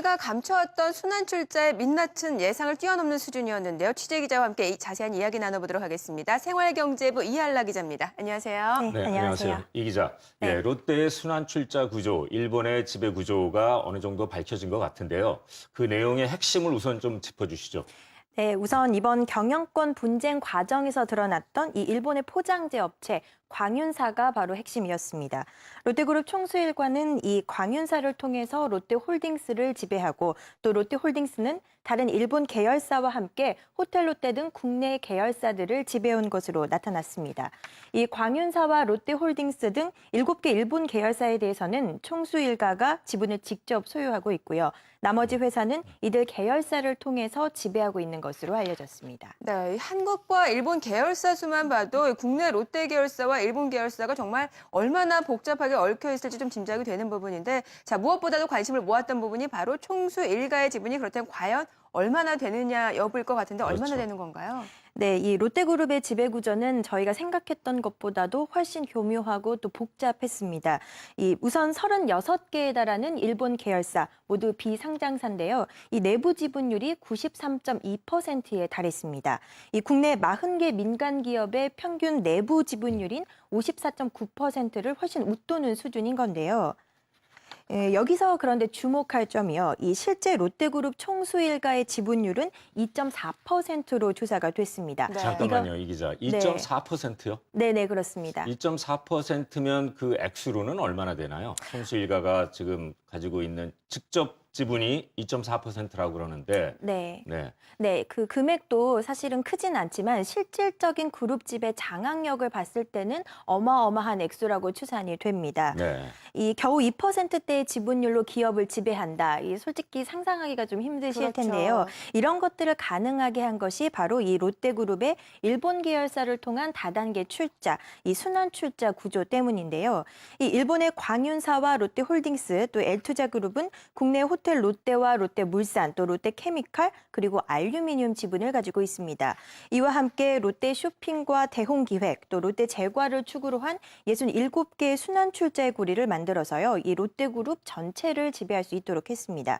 롯데가 감춰왔던 순환출자의 민낯은 예상을 뛰어넘는 수준이었는데요. 취재기자와 함께 자세한 이야기 나눠보도록 하겠습니다. 생활경제부 이한라 기자입니다. 안녕하세요. 네, 안녕하세요. 이 기자, 네. 예, 롯데의 순환출자 구조, 일본의 지배 구조가 어느 정도 밝혀진 것 같은데요. 그 내용의 핵심을 우선 좀 짚어주시죠. 네, 우선 이번 경영권 분쟁 과정에서 드러났던 이 일본의 포장재 업체 광윤사가 바로 핵심이었습니다. 롯데그룹 총수 일가는 이 광윤사를 통해서 롯데홀딩스를 지배하고 또 롯데홀딩스는 다른 일본 계열사와 함께 호텔롯데 등 국내 계열사들을 지배해온 것으로 나타났습니다. 이 광윤사와 롯데홀딩스 등 7개 일본 계열사에 대해서는 총수 일가가 지분을 직접 소유하고 있고요. 나머지 회사는 이들 계열사를 통해서 지배하고 있는 것으로 알려졌습니다. 네, 한국과 일본 계열사 수만 봐도 국내 롯데 계열사와 일본 계열사가 정말 얼마나 복잡하게 얽혀 있을지 좀 짐작이 되는 부분인데, 자, 무엇보다도 관심을 모았던 부분이 바로 총수 일가의 지분이 그렇다면 과연 얼마나 되느냐 여부일 것 같은데 얼마나 그렇죠. 되는 건가요? 네, 이 롯데그룹의 지배 구조는 저희가 생각했던 것보다도 훨씬 교묘하고 또 복잡했습니다. 우선 36개에 달하는 일본 계열사, 모두 비상장사인데요. 이 내부 지분율이 93.2%에 달했습니다. 이 국내 40개 민간 기업의 평균 내부 지분율인 54.9%를 훨씬 웃도는 수준인 건데요. 여기서 그런데 주목할 점이요. 이 실제 롯데그룹 총수 일가의 지분율은 2.4%로 조사가 됐습니다. 네. 잠깐만요, 이 기자. 2.4%요? 네네, 그렇습니다. 2.4%면 그 액수로는 얼마나 되나요? 총수 일가가 지금 가지고 있는 직접 지분이 2.4%라고 그러는데. 네. 네. 네, 그 금액도 사실은 크진 않지만 실질적인 그룹 지배 장악력을 봤을 때는 어마어마한 액수라고 추산이 됩니다. 네. 이 겨우 2%대의 지분율로 기업을 지배한다. 이 솔직히 상상하기가 좀 힘드실 그렇죠. 텐데요. 이런 것들을 가능하게 한 것이 바로 이 롯데그룹의 일본 계열사를 통한 다단계 출자, 이 순환 출자 구조 때문인데요. 이 일본의 광윤사와 롯데홀딩스 또 L투자그룹은 국내 호텔 롯데와 롯데물산 또 롯데케미칼 그리고 알루미늄 지분을 가지고 있습니다. 이와 함께 롯데쇼핑과 대홍기획 또 롯데제과를 축으로 한 67개의 순환 출자의 고리를 만들어서요. 이 롯데그룹 전체를 지배할 수 있도록 했습니다.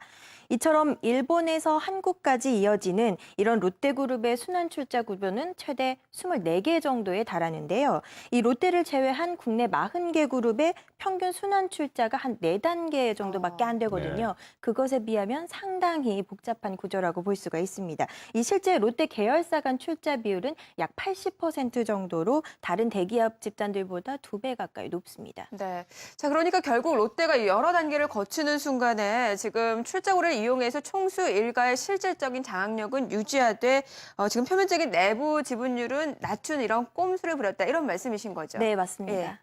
이처럼 일본에서 한국까지 이어지는 이런 롯데그룹의 순환 출자 구조는 최대 24개 정도에 달하는데요. 이 롯데를 제외한 국내 40개 그룹의 평균 순환 출자가 한 4단계 정도밖에 안 되거든요. 네. 그것에 비하면 상당히 복잡한 구조라고 볼 수가 있습니다. 이 실제 롯데 계열사 간 출자 비율은 약 80% 정도로 다른 대기업 집단들보다 2배 가까이 높습니다. 네. 자, 그러니까 결국 롯데가 여러 단계를 거치는 순간에 지금 출자고를 이용해서 총수 일가의 실질적인 장악력은 유지하되 지금 표면적인 내부 지분율은 낮춘 이런 꼼수를 부렸다. 이런 말씀이신 거죠? 네, 맞습니다. 예.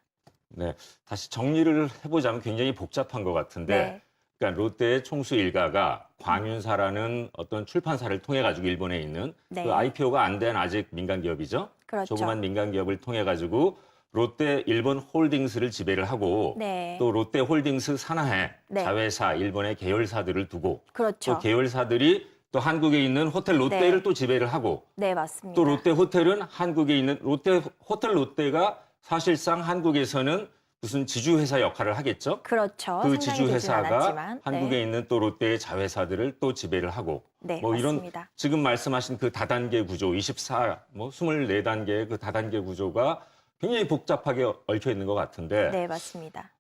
네. 다시 정리를 해보자면 굉장히 복잡한 것 같은데. 네. 그러니까 롯데의 총수 일가가 광윤사라는 어떤 출판사를 통해 가지고 일본에 있는 네. 그 IPO가 안 된 아직 민간 기업이죠. 그렇죠. 조그만 민간 기업을 통해 가지고 롯데 일본 홀딩스를 지배를 하고 네. 또 롯데 홀딩스 산하에 네. 자회사 일본의 계열사들을 두고 그렇죠. 또 계열사들이 또 한국에 있는 호텔 롯데를 네. 또 지배를 하고 네, 맞습니다. 또 롯데 호텔은 한국에 있는 호텔 롯데가 사실상 한국에서는 무슨 지주회사 역할을 하겠죠. 그렇죠. 그 상당히 지주회사가 되지는 않았지만. 한국에 네. 있는 또 롯데의 자회사들을 또 지배를 하고 네, 뭐 이런 맞습니다. 지금 말씀하신 그 다단계 구조 24단계의 그 다단계 구조가 굉장히 복잡하게 얽혀 있는 것 같은데 네, 맞습니다.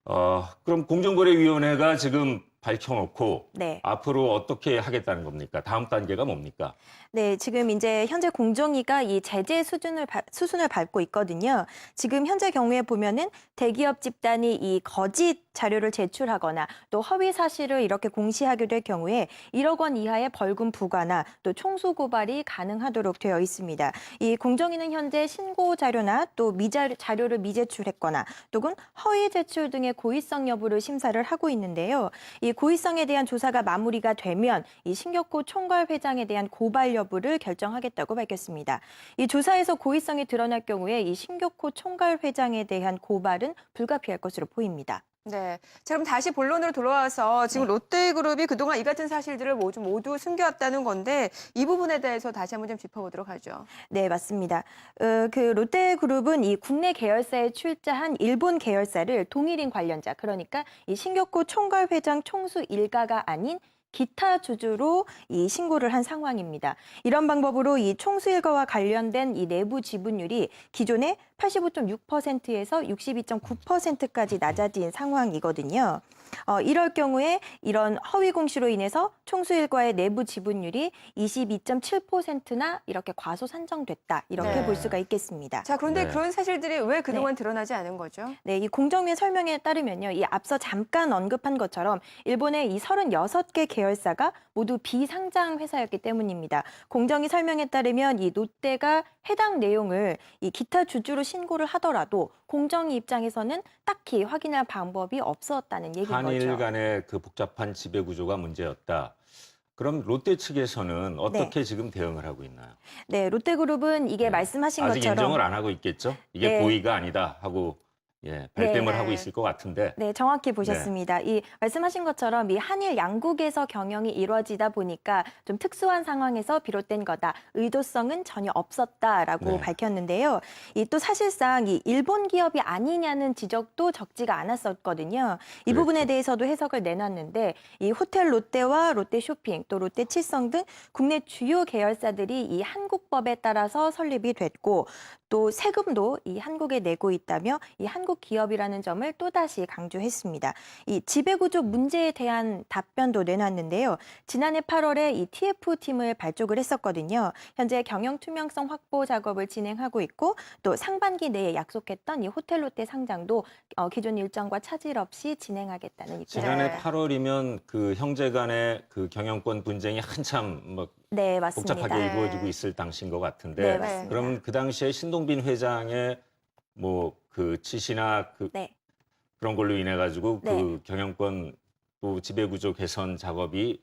그럼 공정거래위원회가 지금 밝혀놓고 네. 앞으로 어떻게 하겠다는 겁니까? 다음 단계가 뭡니까? 네, 지금 이제 현재 공정위가 이 제재 수순을 밟고 있거든요. 지금 현재 경우에 보면은 대기업 집단이 이 거짓 자료를 제출하거나 또 허위 사실을 이렇게 공시하게 될 경우에 1억 원 이하의 벌금 부과나 또 총수 고발이 가능하도록 되어 있습니다. 이 공정위는 현재 신고 자료나 또 자료를 미제출했거나 또는 허위 제출 등의 고의성 여부를 심사를 하고 있는데요. 이 고의성에 대한 조사가 마무리가 되면 이 신격호 총괄 회장에 대한 고발 여부를 결정하겠다고 밝혔습니다. 이 조사에서 고의성이 드러날 경우에 이 신격호 총괄 회장에 대한 고발은 불가피할 것으로 보입니다. 네. 자, 그럼 다시 본론으로 돌아와서 지금 롯데그룹이 그동안 이 같은 사실들을 모두 숨겨왔다는 건데 이 부분에 대해서 다시 한번 좀 짚어보도록 하죠. 네, 맞습니다. 그 롯데그룹은 이 국내 계열사에 출자한 일본 계열사를 동일인 관련자, 그러니까 이 신격호 총괄 회장 총수 일가가 아닌 기타 주주로 이 신고를 한 상황입니다. 이런 방법으로 이 총수일가와 관련된 이 내부 지분율이 기존의 85.6%에서 62.9%까지 낮아진 상황이거든요. 이럴 경우에 이런 허위 공시로 인해서 총수일가의 내부 지분율이 22.7%나 이렇게 과소 산정됐다. 이렇게 네. 볼 수가 있겠습니다. 자, 그런데 네. 그런 사실들이 왜 그동안 드러나지 않은 거죠? 네, 이 공정위의 설명에 따르면요. 이 앞서 잠깐 언급한 것처럼 일본의 이 36개 계열사가 모두 비상장 회사였기 때문입니다. 공정위 설명에 따르면 이 롯데가 해당 내용을 이 기타 주주로 신고를 하더라도 공정위 입장에서는 딱히 확인할 방법이 없었다는 얘기인 한일 거죠. 간의 그 복잡한 지배 구조가 문제였다. 그럼 롯데 측에서는 어떻게 지금 대응을 하고 있나요? 네, 롯데그룹은 이게 네. 말씀하신 아직 것처럼 인정을 안 하고 있겠죠? 이게 네. 고의가 아니다 하고 발뺌을 네. 하고 있을 것 같은데. 네, 정확히 보셨습니다. 이 말씀하신 것처럼 이 한일 양국에서 경영이 이루어지다 보니까 좀 특수한 상황에서 비롯된 거다. 의도성은 전혀 없었다라고 네. 밝혔는데요. 이 또 사실상 이 일본 기업이 아니냐는 지적도 적지가 않았었거든요. 이 그렇죠. 부분에 대해서도 해석을 내놨는데 이 호텔 롯데와 롯데 쇼핑 또 롯데 칠성 등 국내 주요 계열사들이 이 한국법에 따라서 설립이 됐고 또 세금도 이 한국에 내고 있다며 이 한국 기업이라는 점을 또다시 강조했습니다. 이 지배구조 문제에 대한 답변도 내놨는데요. 지난해 8월에 이 TF팀을 발족을 했었거든요. 현재 경영 투명성 확보 작업을 진행하고 있고 또 상반기 내에 약속했던 이 호텔 롯데 상장도 기존 일정과 차질 없이 진행하겠다는 입장. 지난해 네. 8월이면 그 형제 간의 그 경영권 분쟁이 한참 막 네, 맞습니다. 복잡하게 네. 이루어지고 있을 당시인 것 같은데. 네, 맞습니다. 그럼 그 당시에 신동빈 회장의 뭐 그 지시나 네. 그런 걸로 인해 가지고 네. 그 경영권 또 지배구조 개선 작업이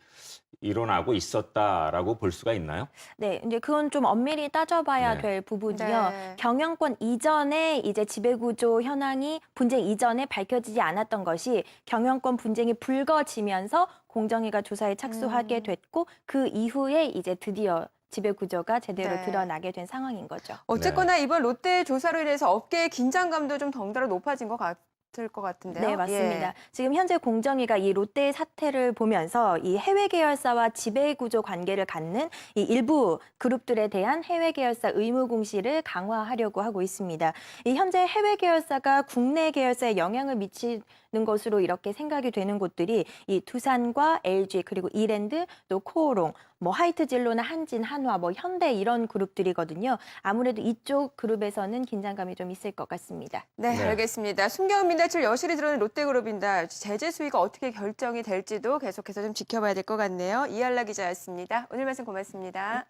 일어나고 있었다라고 볼 수가 있나요? 네, 이제 그건 좀 엄밀히 따져봐야 네. 될 부분이요. 네. 경영권 이전에 이제 지배구조 현황이 분쟁 이전에 밝혀지지 않았던 것이 경영권 분쟁이 불거지면서 공정위가 조사에 착수하게 됐고 그 이후에 이제 드디어 지배구조가 제대로 네. 드러나게 된 상황인 거죠. 어쨌거나 이번 롯데 조사로 인해서 업계의 긴장감도 좀 덩달아 높아진 것 같을 것 같은데요. 네, 맞습니다. 예. 지금 현재 공정위가 이 롯데의 사태를 보면서 이 해외 계열사와 지배 구조 관계를 갖는 이 일부 그룹들에 대한 해외 계열사 의무 공시를 강화하려고 하고 있습니다. 이 현재 해외 계열사가 국내 계열사에 영향을 미치는 것으로 이렇게 생각이 되는 곳들이 이 두산과 LG 그리고 이랜드 또 코오롱 뭐 하이트진로나 한진, 한화, 뭐 현대 이런 그룹들이거든요. 아무래도 이쪽 그룹에서는 긴장감이 좀 있을 것 같습니다. 네, 네. 알겠습니다. 숨겨온 민낯을 여실히 드러낸 롯데그룹입니다. 제재 수위가 어떻게 결정이 될지도 계속해서 좀 지켜봐야 될 것 같네요. 이할라 기자였습니다. 오늘 말씀 고맙습니다.